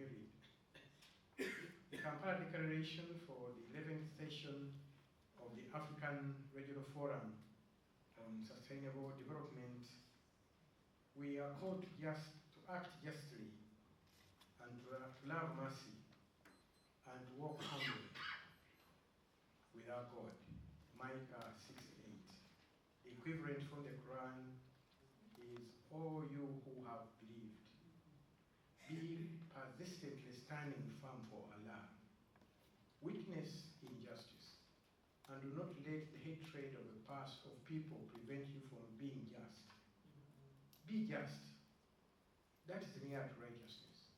me read. The Kampala Declaration for the 11th session of the African Regional Forum on Sustainable Development. We are called to act justly and to love mercy and to walk humbly with our God. Micah 6:8. The equivalent from the Quran is, "O you who have believed, be persistently standing firm for Allah. Witness injustice, and do not let the hatred of the past of people prevent you from being just. Be just, that is near to righteousness,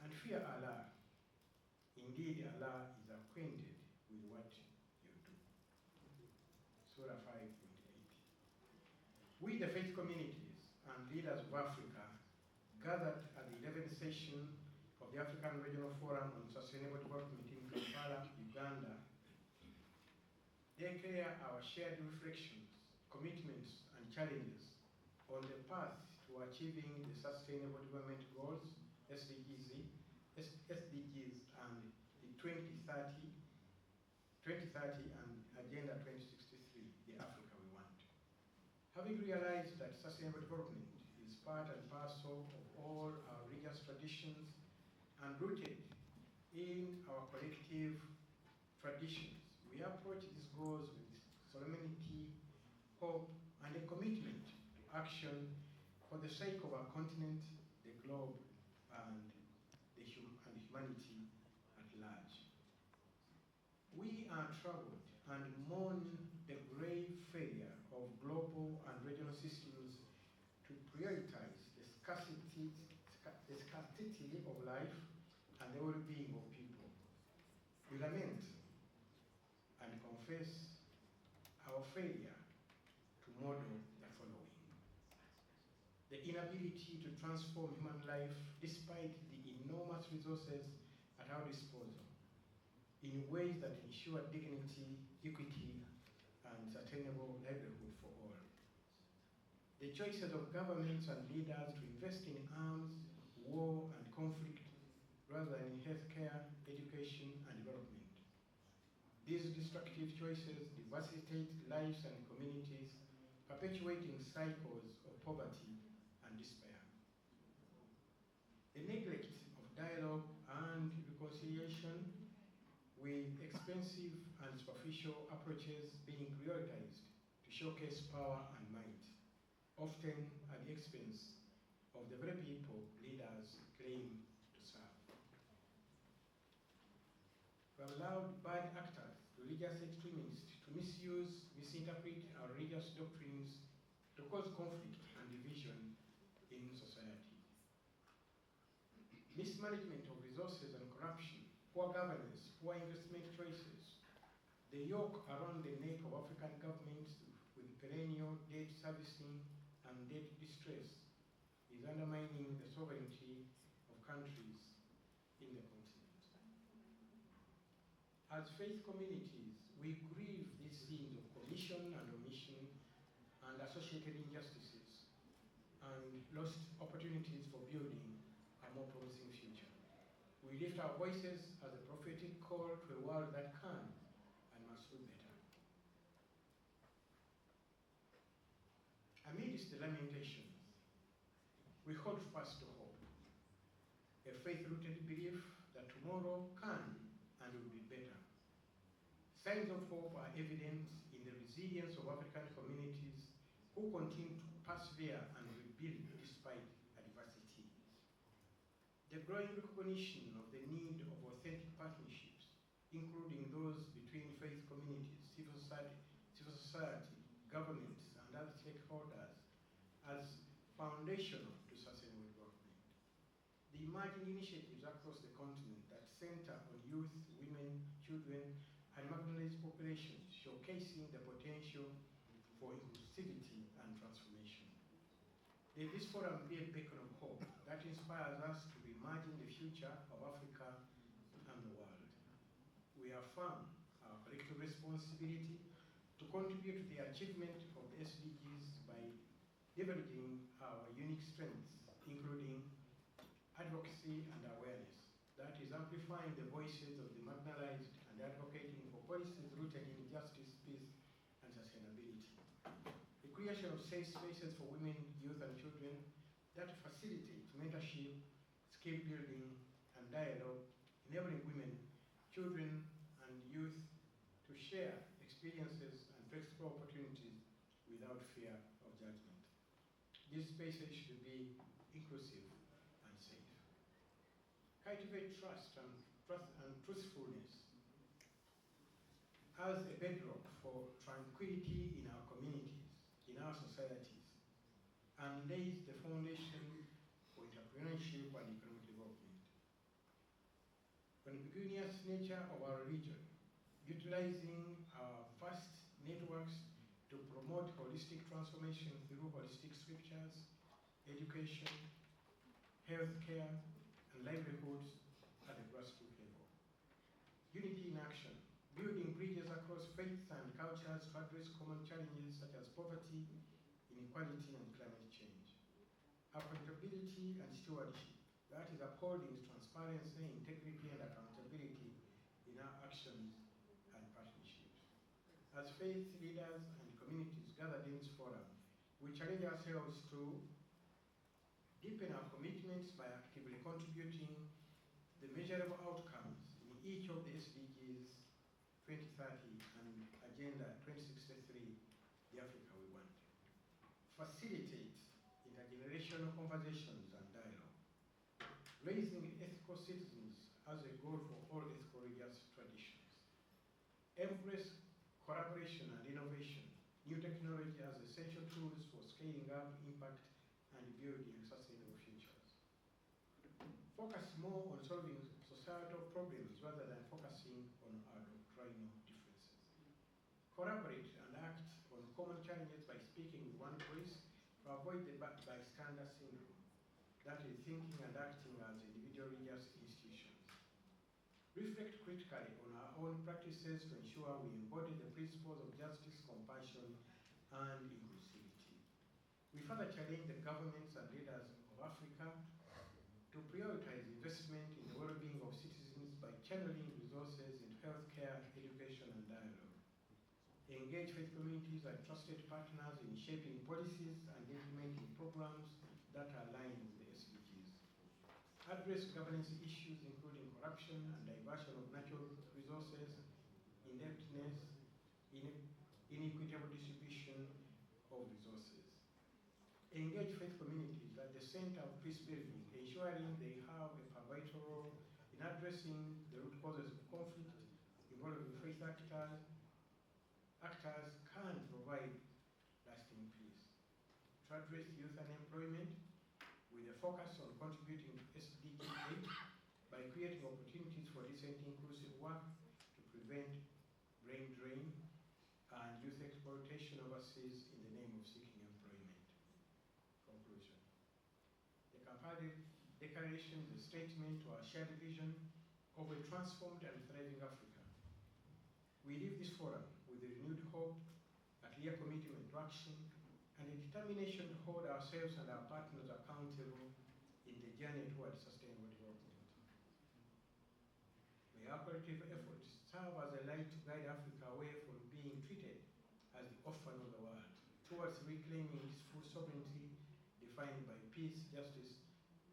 and fear Allah. Indeed, Allah is acquainted with what you do." Surah 5:8. We, the faith communities and leaders of Africa, gathered at the 11th session of the African Regional Forum on Sustainable Development in Kampala, Uganda, declare our shared reflections, commitments, and challenges on the path to achieving the Sustainable Development Goals, SDGs, and the 2030 and Agenda 2063, the Africa we want. Having realized that sustainable development is part and parcel of all our religious traditions and rooted in our collective traditions, we approach these goals with solemnity, hope, and a commitment to action for the sake of our continent, the globe, and humanity at large. We are troubled and mourn the grave failure of global and regional systems to prioritize the scarcity of life and the well-being of people. We lament and confess our failure to model the following: the inability to transform human life despite the enormous resources at our disposal in ways that ensure dignity, equity, and sustainable livelihood for all. The choices of governments and leaders to invest in arms, war, and conflict rather than in healthcare, education, and development. These destructive choices devastate lives and communities, perpetuating cycles of poverty and despair. The neglect of dialogue and reconciliation, with expensive and superficial approaches being prioritized to showcase power and might, often at the expense of the very people leaders claim to serve. We have allowed bad actors, religious extremists, to misuse, misinterpret our religious doctrines to cause conflict and division in society. Mismanagement of resources and corruption, poor governance, poor investment choices, the yoke around the neck of African governments with perennial debt servicing and debt distress is undermining the sovereignty of countries in the continent. As faith communities, we grieve these scenes of commission and omission and associated injustices and lost opportunities for building a more promising future. We lift our voices as a prophetic call to a world that can and must do better. Amidst the lamentations, we hold fast to hope, a faith-rooted belief that tomorrow can and will be better. Signs of hope are evident in the resilience of African communities who continue to persevere and rebuild despite adversity. The growing recognition of the need of authentic partnerships, including those between faith communities, civil society, governments, and other stakeholders, as foundational to sustainable development. The emerging initiatives across the continent that center on youth, women, children, and marginalized populations, showcasing the potential for inclusivity and transformation. May this forum be a beacon of hope that inspires us to reimagine the future of Africa and the world. We affirm our collective responsibility to contribute to the achievement of the SDGs by leveraging our unique strengths, including advocacy and awareness, amplifying the voices of the marginalized and advocating for policies rooted in justice, peace, and sustainability. The creation of safe spaces for women, youth, and children that facilitate mentorship, skill building, and dialogue, enabling women, children, and youth to share experiences and to explore opportunities without fear of judgment. These spaces should be inclusive and safe. Cultivate trust and truthfulness as a bedrock for tranquility in our communities, in our societies, and lays the foundation for entrepreneurship and economic development. On the ubiquitous nature of our region, utilizing our vast networks to promote holistic transformation through holistic scriptures, education, healthcare, and livelihoods at the grassroots level. Unity in action, building bridges across faiths and cultures to address common challenges such as poverty, inequality, and climate change. Accountability and stewardship, that is upholding transparency, integrity, and accountability in our actions and partnerships. As faith leaders and communities gathered in this forum, we challenge ourselves to deepen our commitments by actively contributing the measurable outcomes in each of the SDGs 2030 and Agenda 2063, the Africa we want. Facilitate intergenerational conversations and dialogue. Raising ethical citizens as a goal for all ethical religious traditions. Embrace collaboration and innovation, new technology as essential tools for scaling up impact and building sustainable futures. Focus more on solving societal problems rather than focusing on our doctrinal differences. Collaborate and act on common challenges by speaking with one voice to avoid the bystander syndrome, that is thinking and acting as individual religious institutions. Reflect critically on our own practices to ensure we embody the principles of justice, compassion, and inclusivity. We further challenge the governments and leaders of Africa to prioritize investment in the well-being of citizens by channeling resources into healthcare, education, and dialogue. Engage faith communities and trusted partners in shaping policies and implementing programs that are aligned with the SDGs. Address governance issues including corruption and diversion of natural resources, indebtedness, inequitable distribution of resources. Engage faith communities at the center of peace building, ensuring they have a vital role in addressing the root causes of conflict involving faith actors can provide lasting peace. To address youth unemployment with a focus on contributing to SDG 8 by creating opportunities for decent inclusive work to prevent brain drain and youth exploitation overseas in the name of seeking employment. Conclusion. The Kampala Declaration is a statement to our shared vision of a transformed and thriving Africa. We leave this forum with a renewed hope, a clear commitment to action, and a determination to hold ourselves and our partners accountable in the journey towards sustainable development. May our collective efforts serve as a light to guide Africa away from being treated as the orphan of the world, towards reclaiming its full sovereignty defined by peace, justice,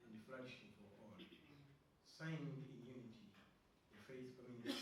and flourishing for all. Signed in unity, the faith community.